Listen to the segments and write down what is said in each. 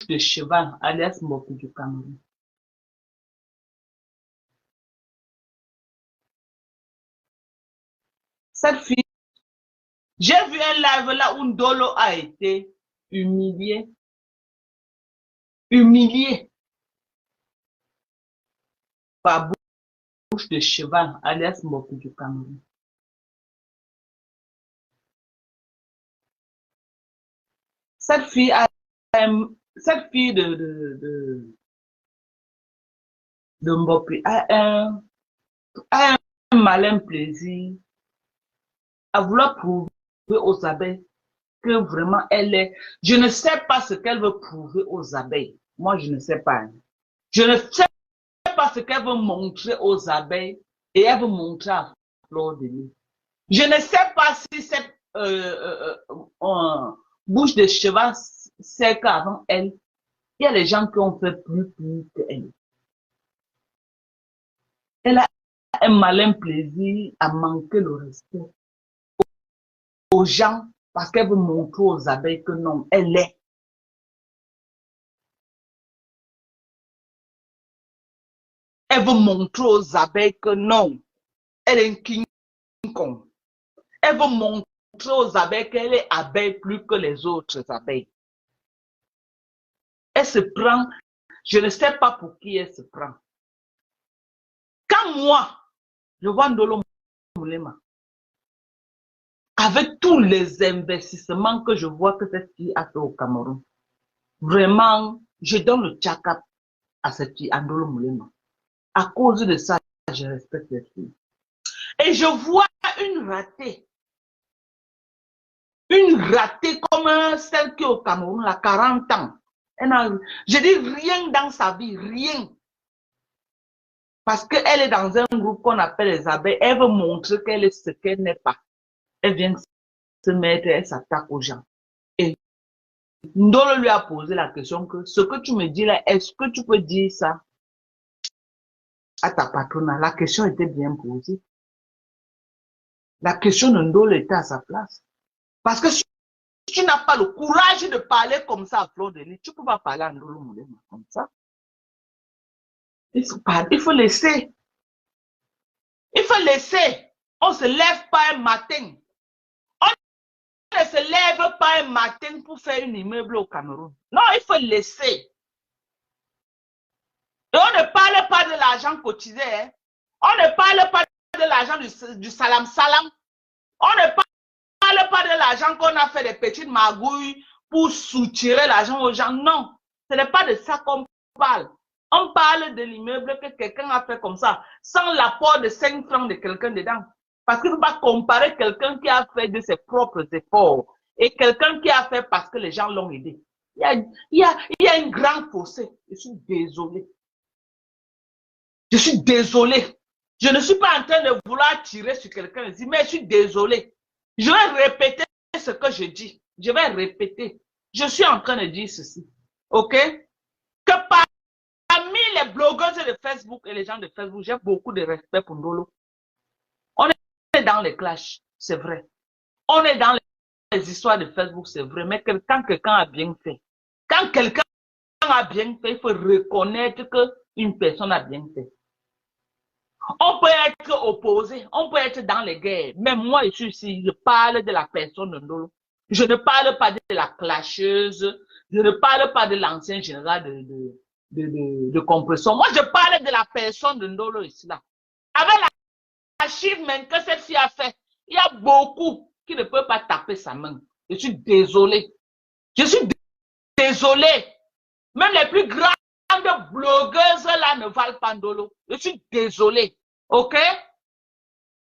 de cheval, alias Moki du Cameroun. Cette fille, j'ai vu un live là où Ndolo a été humilié. Humilié par bouche de cheval, alias Moki du Cameroun. Cette fille cette fille de Mbopi a un malin plaisir à vouloir prouver aux abeilles que vraiment elle est. Je ne sais pas ce qu'elle veut prouver aux abeilles. Moi, je ne sais pas. Je ne sais pas ce qu'elle veut montrer aux abeilles et elle veut montrer à Fleur de Lys. Je ne sais pas si cette bouche de cheval sait qu'avant elle, il y a des gens qui ont fait plus qu'elle. Elle a un malin plaisir à manquer le respect aux gens parce qu'elle veut montrer aux abeilles que non, elle est. Elle veut montrer aux abeilles que non, elle est un King Kong. Elle veut montrer aux abeilles qu'elle est abeille plus que les autres abeilles. Elle se prend, je ne sais pas pour qui elle se prend. Quand moi, je vois Ndolo Moulema, avec tous les investissements que je vois que cette fille a fait au Cameroun, vraiment, je donne le tchakap à cette fille, Ndolo Moulema. À cause de ça, je respecte cette fille. Et je vois une ratée comme celle qui est au Cameroun, à 40 ans. Je dis rien dans sa vie, rien. Parce qu'elle est dans un groupe qu'on appelle les abeilles. Elle veut montrer qu'elle est ce qu'elle n'est pas. Elle vient se mettre, elle s'attaque aux gens. Et Ndolo lui a posé la question que ce que tu me dis là, est-ce que tu peux dire ça à ta patronne? La question était bien posée. La question de Ndolo était à sa place. Parce que si tu n'as pas le courage de parler comme ça à Fleur de Lys, tu ne peux pas parler à Ndolo Moulema comme ça. Il faut laisser. Il faut laisser. On ne se lève pas un matin. On ne se lève pas un matin pour faire un immeuble au Cameroun. Non, il faut laisser. Et on ne parle pas de l'argent cotisé. Hein. On ne parle pas de l'argent du salam salam. On ne parle pas de l'argent qu'on a fait des petites magouilles pour soutirer l'argent aux gens. Non, ce n'est pas de ça qu'on parle. On parle de l'immeuble que quelqu'un a fait comme ça, sans l'apport de 5 francs de quelqu'un dedans. Parce qu'il ne faut pas comparer quelqu'un qui a fait de ses propres efforts et quelqu'un qui a fait parce que les gens l'ont aidé. Il y a un grand fossé. Je suis désolé. Je suis désolé. Je ne suis pas en train de vouloir tirer sur quelqu'un ici, mais je suis désolé. Je vais répéter ce que je dis. Je vais répéter. Je suis en train de dire ceci. OK? Que parmi les blogueuses de Facebook et les gens de Facebook, j'ai beaucoup de respect pour Ndolo. On est dans les clashs, c'est vrai. On est dans les histoires de Facebook, c'est vrai. Mais quand quelqu'un a bien fait, quand quelqu'un a bien fait, il faut reconnaître qu'une personne a bien fait. On peut être opposé, on peut être dans les guerres. Mais moi, je suis ici, je parle de la personne de Ndolo. Je ne parle pas de la clasheuse, je ne parle pas de l'ancien général de compression. Moi, je parle de la personne de Ndolo ici, là. Avec l'achievement que cette fille a fait, il y a beaucoup qui ne peuvent pas taper sa main. Je suis désolé. Je suis désolé. Même les plus grandes blogueuses là ne valent pas Ndolo. Je suis désolé. OK?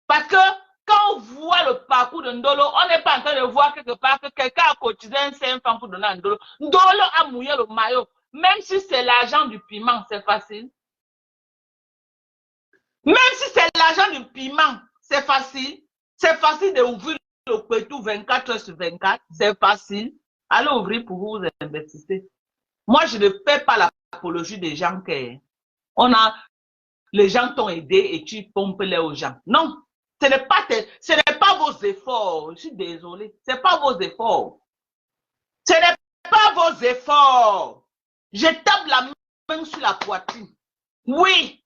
Parce que quand on voit le parcours de Ndolo, on n'est pas en train de voir quelque part que quelqu'un a cotisé un 5 francs pour donner à Ndolo. Ndolo a mouillé le maillot. Même si c'est l'argent du piment, c'est facile. Même si c'est l'argent du piment, c'est facile. C'est facile d'ouvrir le Kwetu 24 heures sur 24. C'est facile. Allez ouvrir pour vous investissez. Moi, je ne fais pas l'apologie des gens que les gens t'ont aidé et tu pompes les aux gens. Non, ce n'est pas vos efforts. Je suis désolé. Ce n'est pas vos efforts. Ce n'est pas vos efforts. Je tape la main sur la poitrine. Oui.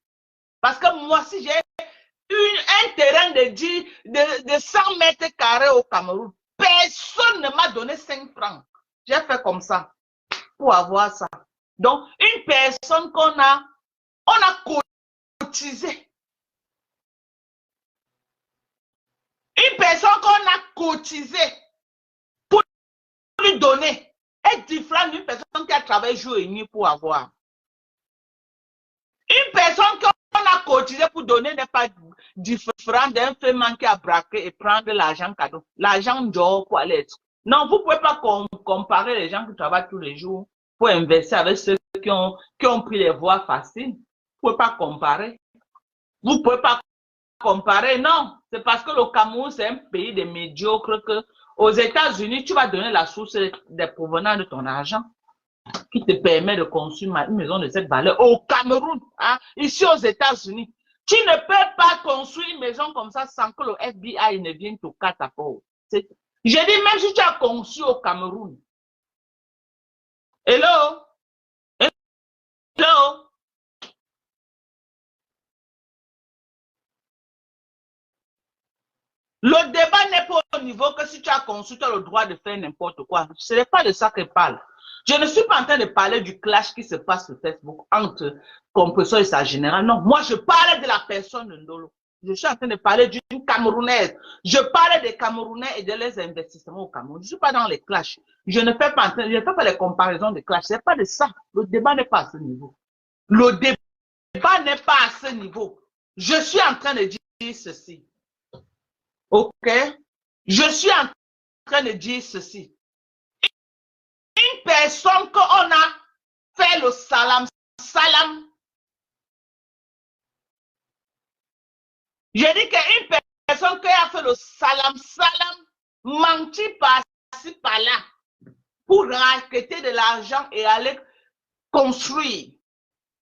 Parce que moi, si j'ai un terrain de 100 mètres carrés au Cameroun, personne ne m'a donné 5 francs. J'ai fait comme ça pour avoir ça. Donc, une personne on a cotisé. Une personne qu'on a cotisé pour lui donner est différente d'une personne qui a travaillé jour et nuit pour avoir. Une personne qu'on a cotisé pour donner n'est pas différente d'un femme qui a braqué et prendre l'argent cadeau. L'argent d'or pour aller être. Non, vous ne pouvez pas comparer les gens qui travaillent tous les jours pour investir avec ceux qui ont pris les voies faciles. Vous ne pouvez pas comparer. Vous ne pouvez pas comparer, non. C'est parce que le Cameroun, c'est un pays de médiocres que aux États-Unis, tu vas donner la source des provenants de ton argent qui te permet de construire une maison de cette valeur. Au Cameroun, hein, ici aux États-Unis, tu ne peux pas construire une maison comme ça sans que le FBI ne vienne toquer à ta porte. Je dis, même si tu as conçu au Cameroun. Hello? Hello? Le débat n'est pas au niveau que si tu as conçu, tu as le droit de faire n'importe quoi. Ce n'est pas de ça que je parle. Je ne suis pas en train de parler du clash qui se passe sur Facebook entre Compressor et sa générale. Non, moi je parlais de la personne de Ndolo. Je suis en train de parler d'une Camerounaise. Je parlais des Camerounais et de leurs investissements au Cameroun. Je ne suis pas dans les clashs. Je ne fais pas les comparaisons de clash. Ce n'est pas de ça. Le débat n'est pas à ce niveau. Le débat n'est pas à ce niveau. Je suis en train de dire ceci. Ok? Je suis en train de dire ceci. Une personne qu'on a fait le salam, j'ai dit qu'une personne qui a fait le salam, menti par-ci, par-là, pour raqueter de l'argent et aller construire,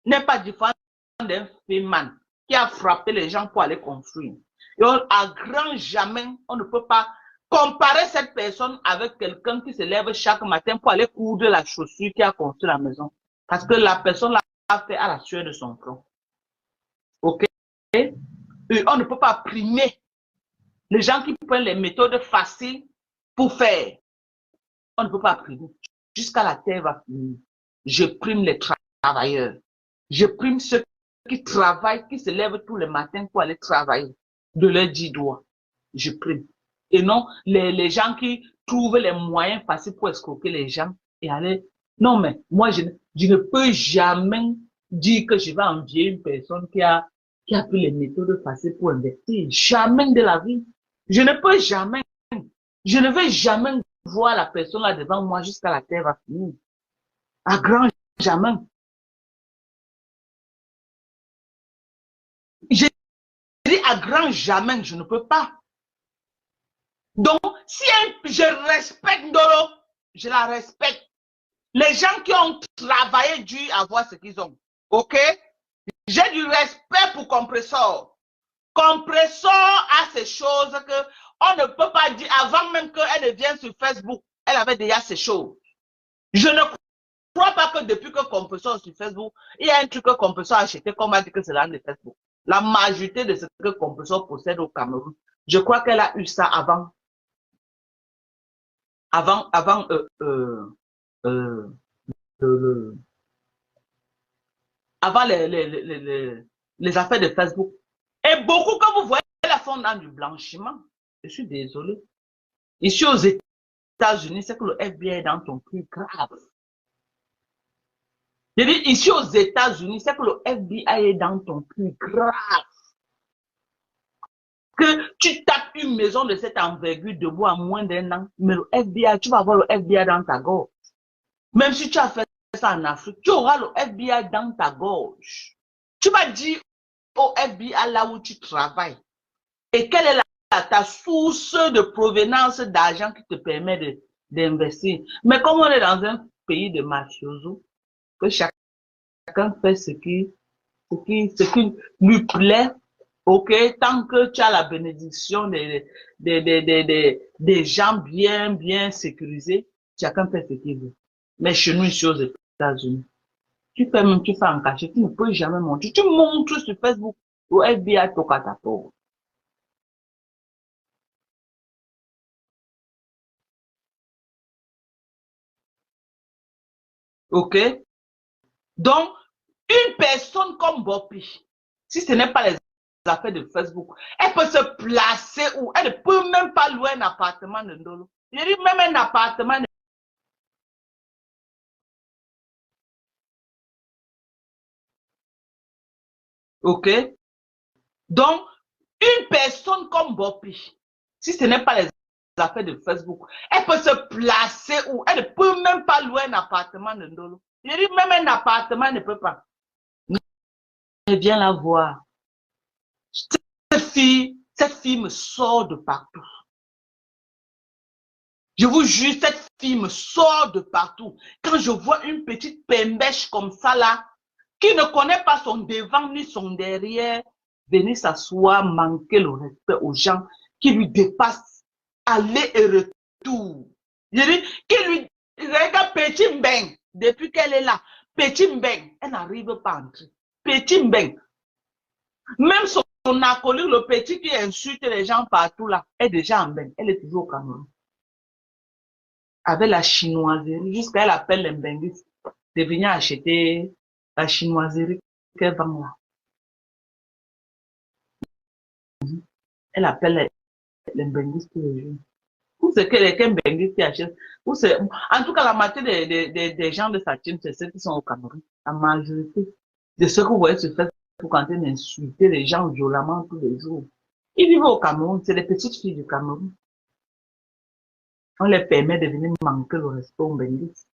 n'est pas différent d'un féman qui a frappé les gens pour aller construire. Et à grand jamais, on ne peut pas comparer cette personne avec quelqu'un qui se lève chaque matin pour aller coudre la chaussure qui a construit la maison. Parce que la personne l'a fait à la sueur de son front. Ok? Et on ne peut pas primer les gens qui prennent les méthodes faciles pour faire. On ne peut pas primer. Jusqu'à la terre va finir. Je prime les travailleurs. Je prime ceux qui travaillent, qui se lèvent tous les matins pour aller travailler. De leurs 10 doigts. Je prime. Et non les gens qui trouvent les moyens faciles pour escroquer les gens et aller. Non, mais moi, je ne peux jamais dire que je vais envier une personne qui a pris les méthodes faciles pour investir. Jamais de la vie. Je ne peux jamais. Je ne vais jamais voir la personne là devant moi jusqu'à la terre va finir. À grand jamais. Je dis à grand jamais, je ne peux pas. Donc, si je respecte Ndolo, je la respecte. Les gens qui ont travaillé dû avoir ce qu'ils ont. OK? J'ai du respect pour Compressor. Compressor a ces choses que on ne peut pas dire avant même qu'elle ne vienne sur Facebook. Elle avait déjà ces choses. Je ne crois pas que depuis que Compressor est sur Facebook, il y a un truc que Compressor a acheté qu'on m'a dit que c'est l'âme de Facebook. La majorité de ce que Compressor possède au Cameroun, je crois qu'elle a eu ça avant. Avant les affaires de Facebook. Et beaucoup que vous voyez la font dans du blanchiment. Je suis désolé. Ici aux États-Unis, c'est que le FBI est dans ton plus grave. Je dis ici aux États-Unis, c'est que le FBI est dans ton plus grave. Que tu tapes une maison de cette envergure debout en moins d'un an, mais le FBI, tu vas avoir le FBI dans ta gorge. Même si tu as fait ça en Afrique, tu auras le FBI dans ta gorge. Tu vas dire au FBI là où tu travailles. Et quelle est ta source de provenance d'argent qui te permet d'investir. Mais comme on est dans un pays de mafioso, que chacun fait ce qui lui plaît, ok, tant que tu as la bénédiction des gens bien sécurisés, chacun fait ce qu'il veut. Mais chez nous, ici aux États-Unis, Tu fais même, tu fais en cachet, tu ne peux jamais montrer. Tu montres sur Facebook au FBI Tokatato. OK? Donc, une personne comme Bopi, si ce n'est pas les affaires de Facebook, elle peut se placer où elle ne peut même pas louer un appartement de Ndolo. Je dis même un appartement. OK? Donc, une personne comme Bopi, si ce n'est pas les affaires de Facebook, elle peut se placer où elle ne peut même pas louer un appartement de Ndolo. Je dis même un appartement ne peut pas. Mais viens la voir. Cette fille me sort de partout. Je vous jure, cette fille me sort de partout. Quand je vois une petite pembèche comme ça là, qui ne connaît pas son devant ni son derrière, venir s'asseoir, manquer le respect aux gens qui lui dépassent, aller et retour. Je dis, qui lui regarde Petit Mbeng, depuis qu'elle est là, Petit Mbeng, elle n'arrive pas à entrer. Petit Mbeng, même son acolyte, le petit qui insulte les gens partout là, est déjà en Mbeng, elle est toujours au Cameroun. Avec la chinoiserie, jusqu'à elle appelle les Mbenguistes de venir acheter la chinoiserie qu'elle vend là. Elle appelle les Mbenguistes tous les jours. Ou c'est que les Mbenguistes qui achètent. En tout cas, la moitié des gens de sa team, c'est ceux qui sont au Cameroun. La majorité de ceux que vous voyez sur Facebook en train d'insulter les gens violemment tous les jours. Ils vivent au Cameroun, c'est les petites filles du Cameroun. On les permet de venir manquer le respect aux Mbenguistes.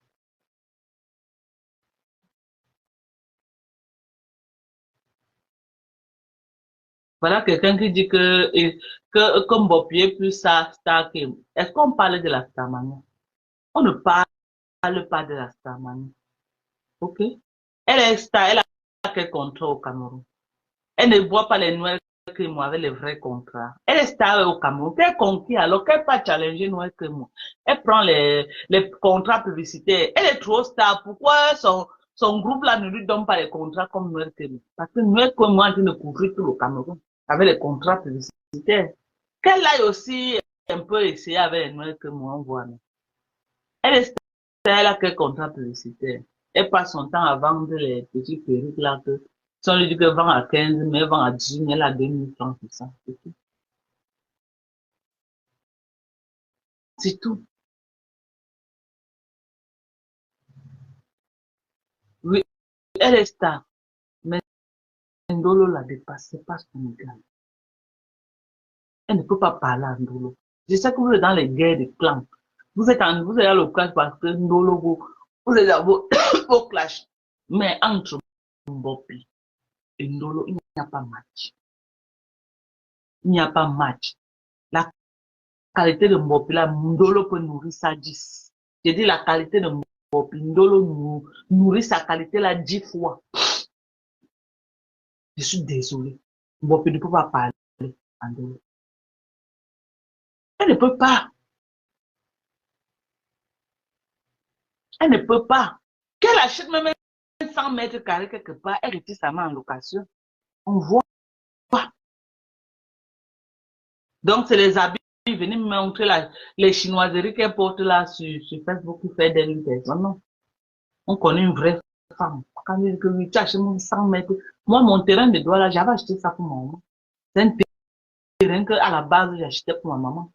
Voilà quelqu'un qui dit que comme Bopi est plus star que... Est-ce qu'on parle de la starmanie? On ne parle pas de la starmanie. OK? Elle est star, elle a quel contrat au Cameroun? Elle ne voit pas les nouvelles Crémo avec les vrais contrats. Elle est star au Cameroun. Qu'elle conquit alors qu'elle pas challenger Noël Crémo. Elle prend les contrats publicitaires. Elle est trop star. Pourquoi son groupe là ne lui donne pas les contrats comme Noël Crémo? Parce que Noël Crémo est en train de couvrir tout le Cameroun avec les contrats publicitaires. Qu'elle aille aussi un peu essayer avec les Noël Crémo, on voit. Elle est star, elle a quel contrat publicitaire? Elle passe son temps à vendre les petits perruques là que si on lui dit qu'elle vend à 15, mais elle vend à 10, mais elle a 2000 francs pour ça. C'est tout. C'est tout. Oui, elle est star. Mais Ndolo la dépasse, c'est pas son égal. Elle ne peut pas parler à Ndolo. Je sais que vous êtes dans les guerres de clans. Vous êtes à l'occasion parce que Ndolo, vous êtes à vos clash. Mais entre Mbopi et Ndolo, il n'y a pas match. Il n'y a pas match. La qualité de Mbopi, là, Ndolo peut nourrir ça 10. J'ai dit la qualité de Mbopi, Ndolo nourrit sa qualité là 10 fois. Je suis désolé. Mbopi ne peut pas parler à Ndolo. Elle ne peut pas. Elle ne peut pas. Qu'elle achète même 100 mètres carrés quelque part, elle retire sa main en location. On voit. Donc, c'est les habits. Venez me montrer les chinoiseries qu'elle porte là sur Facebook qui fait d'elle une personne. Non. On connaît une vraie femme. Quand elle dit que oui, tu achètes même 100 mètres. Moi, mon terrain de droit là, j'avais acheté ça pour ma maman. C'est un terrain que à la base, j'ai acheté pour ma maman.